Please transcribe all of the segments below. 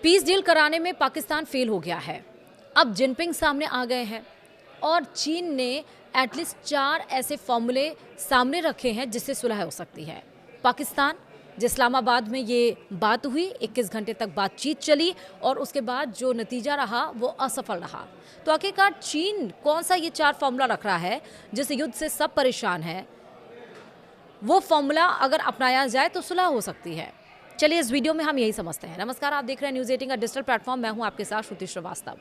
Peace deal कराने में Pakistan fail हो गया है। अब जिनपिंग सामने आ गए हैं और चीन ने एटलीस्ट 4 ऐसे फॉर्मूले सामने रखे हैं जिससे सुलह हो सकती है। पाकिस्तान, इस्लामाबाद में ये बात हुई, 21 घंटे तक बातचीत चली और उसके बाद जो नतीजा रहा वो असफल रहा। तो आखिरकार चीन कौन सा ये 4 फॉर्मूला रख रहा है जिस युद्ध से सब परेशान हैं, वो फॉर्मूला अगर अपनाया जाए तो सुलह हो सकती है। चलिए इस वीडियो में हम यही समझते हैं। नमस्कार, आप देख रहे हैं न्यूज़ 18 का डिजिटल प्लेटफॉर्म। मैं हूं आपके साथ श्रुति श्रीवास्तव।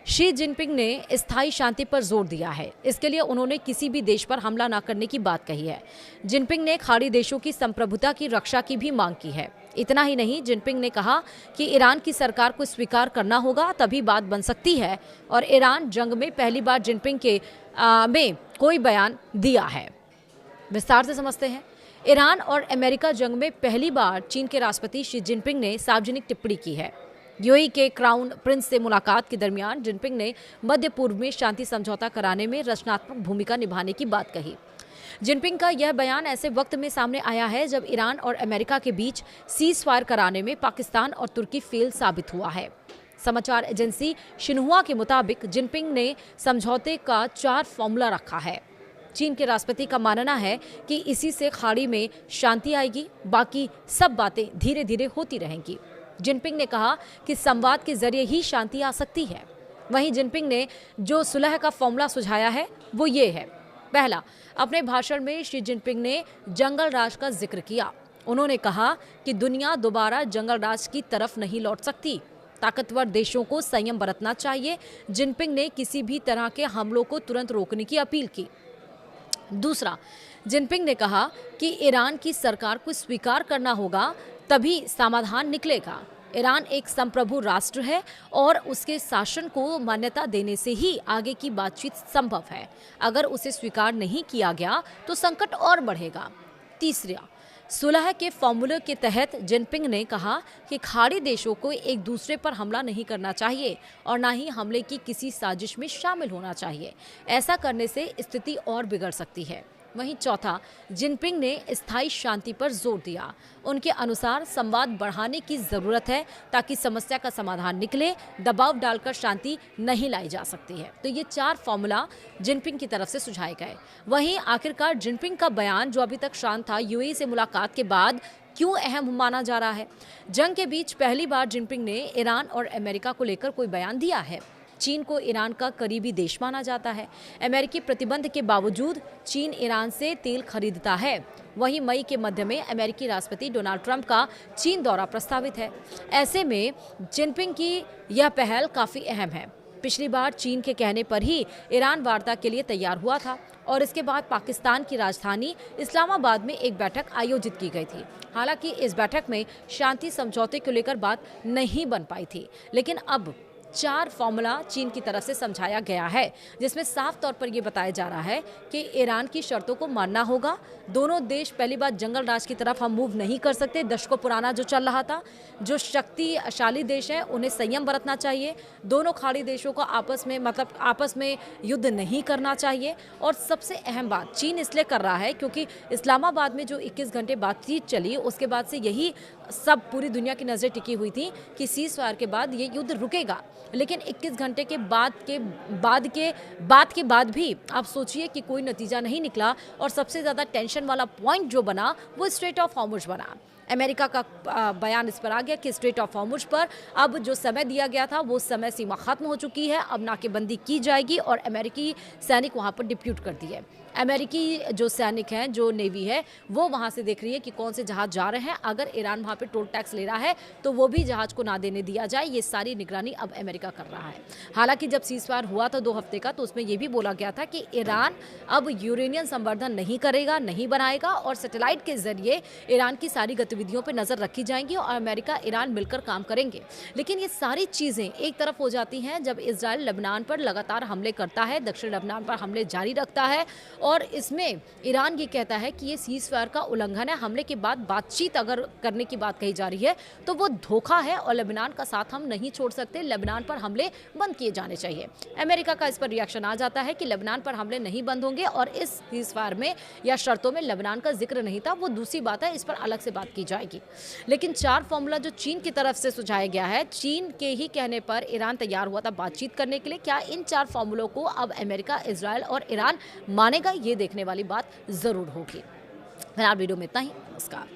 शी जिनपिंग ने स्थायी शांति पर जोर दिया है। इसके लिए उन्होंने किसी भी देश पर हमला न करने की बात कही है। जिनपिंग ने खाड़ी देशों की संप्रभुता की रक्षा की भी मांग की है। इतना ही नहीं, जिनपिंग ने कहा कि ईरान की सरकार को स्वीकार करना होगा, तभी बात बन सकती है। और ईरान जंग में पहली बार जिनपिंग के में कोई बयान दिया है। विस्तार से समझते हैं। ईरान और अमेरिका जंग में पहली बार चीन के राष्ट्रपति शी जिनपिंग ने सार्वजनिक टिप्पणी की है। यूएई के क्राउन प्रिंस से मुलाकात के दरमियान जिनपिंग ने मध्य पूर्व में शांति समझौता कराने में रचनात्मक भूमिका निभाने की बात कही। जिनपिंग का यह बयान ऐसे वक्त में सामने आया है जब ईरान और अमेरिका के बीच सीज फायर कराने में पाकिस्तान और तुर्की फेल साबित हुआ है। समाचार एजेंसी शिन्हुआ के मुताबिक जिनपिंग ने समझौते का 4 फॉर्मूला रखा है। चीन के राष्ट्रपति का मानना है कि इसी से खाड़ी में शांति आएगी, बाकी सब बातें धीरे धीरे होती रहेंगी। जिनपिंग ने कहा कि संवाद के जरिए ही शांति आ सकती है। वहीं जिनपिंग ने जो सुलह का फॉर्मूला सुझाया है वो ये है। पहला, अपने भाषण में शी जिनपिंग ने जंगल राज का जिक्र किया। उन्होंने कहा कि दुनिया दोबारा जंगल राज की तरफ नहीं लौट सकती। ताकतवर देशों को संयम बरतना चाहिए। जिनपिंग ने किसी भी तरह के हमलों को तुरंत रोकने की अपील की। दूसरा, जिनपिंग ने कहा कि ईरान की सरकार को स्वीकार करना होगा, तभी समाधान निकलेगा। ईरान एक संप्रभु राष्ट्र है और उसके शासन को मान्यता देने से ही आगे की बातचीत संभव है। अगर उसे स्वीकार नहीं किया गया तो संकट और बढ़ेगा। तीसरा, सुलह के फॉर्मूले के तहत जिनपिंग ने कहा कि खाड़ी देशों को एक दूसरे पर हमला नहीं करना चाहिए और न ही हमले की किसी साजिश में शामिल होना चाहिए। ऐसा करने से स्थिति और बिगड़ सकती है। वहीं चौथा, जिनपिंग ने स्थायी शांति पर जोर दिया। उनके अनुसार संवाद बढ़ाने की जरूरत है ताकि समस्या का समाधान निकले। दबाव डालकर शांति नहीं लाई जा सकती है। तो ये 4 फॉर्मूला जिनपिंग की तरफ से सुझाए गए। वहीं आखिरकार जिनपिंग का बयान जो अभी तक शांत था, यूएई से मुलाकात के बाद क्यों अहम माना जा रहा है? जंग के बीच पहली बार जिनपिंग ने ईरान और अमेरिका को लेकर कोई बयान दिया है। चीन को ईरान का करीबी देश माना जाता है। अमेरिकी प्रतिबंध के बावजूद चीन ईरान से तेल खरीदता है। वहीं मई के मध्य में अमेरिकी राष्ट्रपति डोनाल्ड ट्रंप का चीन दौरा प्रस्तावित है। ऐसे में जिनपिंग की यह पहल काफी अहम है। पिछली बार चीन के कहने पर ही ईरान वार्ता के लिए तैयार हुआ था और इसके बाद पाकिस्तान की राजधानी इस्लामाबाद में एक बैठक आयोजित की गई थी। हालांकि इस बैठक में शांति समझौते को लेकर बात नहीं बन पाई थी, लेकिन अब 4 फॉर्मूला चीन की तरफ से समझाया गया है, जिसमें साफ तौर पर यह बताया जा रहा है कि ईरान की शर्तों को मानना होगा। दोनों देश पहली बार जंगल राज की तरफ हम मूव नहीं कर सकते। दशकों पुराना जो चल रहा था, जो शक्तिशाली देश है उन्हें संयम बरतना चाहिए। दोनों खाड़ी देशों को आपस में युद्ध नहीं करना चाहिए। और सबसे अहम बात चीन इसलिए कर रहा है क्योंकि इस्लामाबाद में जो 21 घंटे बातचीत चली, उसके बाद से यही सब पूरी दुनिया की नजरें टिकी हुई थी कि सीज फायर के बाद ये युद्ध रुकेगा। लेकिन 21 घंटे के बाद भी आप सोचिए कि कोई नतीजा नहीं निकला और सबसे ज़्यादा टेंशन वाला पॉइंट जो बना वो स्ट्रेट ऑफ हॉर्मुज़ बना। अमेरिका का बयान इस पर आ गया कि स्ट्रेट ऑफ हॉर्मुज़ पर अब जो समय दिया गया था वो समय सीमा खत्म हो चुकी है। अब नाकेबंदी की जाएगी और अमेरिकी सैनिक वहाँ पर डिप्यूट कर दिए। अमेरिकी जो सैनिक हैं, जो नेवी है, वो वहाँ से देख रही है कि कौन से जहाज जा रहे हैं। अगर ईरान वहाँ पे टोल टैक्स ले रहा है तो वो भी जहाज को ना देने दिया जाए। ये सारी निगरानी अब अमेरिका कर रहा है। हालांकि जब सीज फायर हुआ था 2 हफ्ते का, तो उसमें ये भी बोला गया था कि ईरान अब यूरेनियम संवर्धन नहीं करेगा, नहीं बनाएगा और सैटेलाइट के जरिए ईरान की सारी गतिविधियों पर नजर रखी जाएंगी और अमेरिका ईरान मिलकर काम करेंगे। लेकिन ये सारी चीजें एक तरफ हो जाती हैं जब इजराइल लेबनान पर लगातार हमले करता है, दक्षिण लेबनान पर हमले जारी रखता है और इसमें ईरान ये कहता है कि ये सीज फायर का उल्लंघन है। हमले के बाद बातचीत अगर करने की बात कही जा रही है तो वो धोखा है और लेबनान का साथ हम नहीं छोड़ सकते। लेबनान पर हमले बंद किए जाने चाहिए। अमेरिका का इस पर रिएक्शन आ जाता है कि लेबनान पर हमले नहीं बंद होंगे और इस सीज फायर में या शर्तों में लेबनान का जिक्र नहीं था। वो दूसरी बात है, इस पर अलग से बात की की जाएगी। लेकिन 4 फॉर्मूला जो चीन की तरफ से सुझाया गया है, चीन के ही कहने पर ईरान तैयार हुआ था बातचीत करने के लिए। क्या इन 4 फॉर्मूलों को अब अमेरिका, इजरायल और ईरान मानेगा, ये देखने वाली बात ज़रूर होगी। फिलहाल वीडियो में इतना ही। नमस्कार।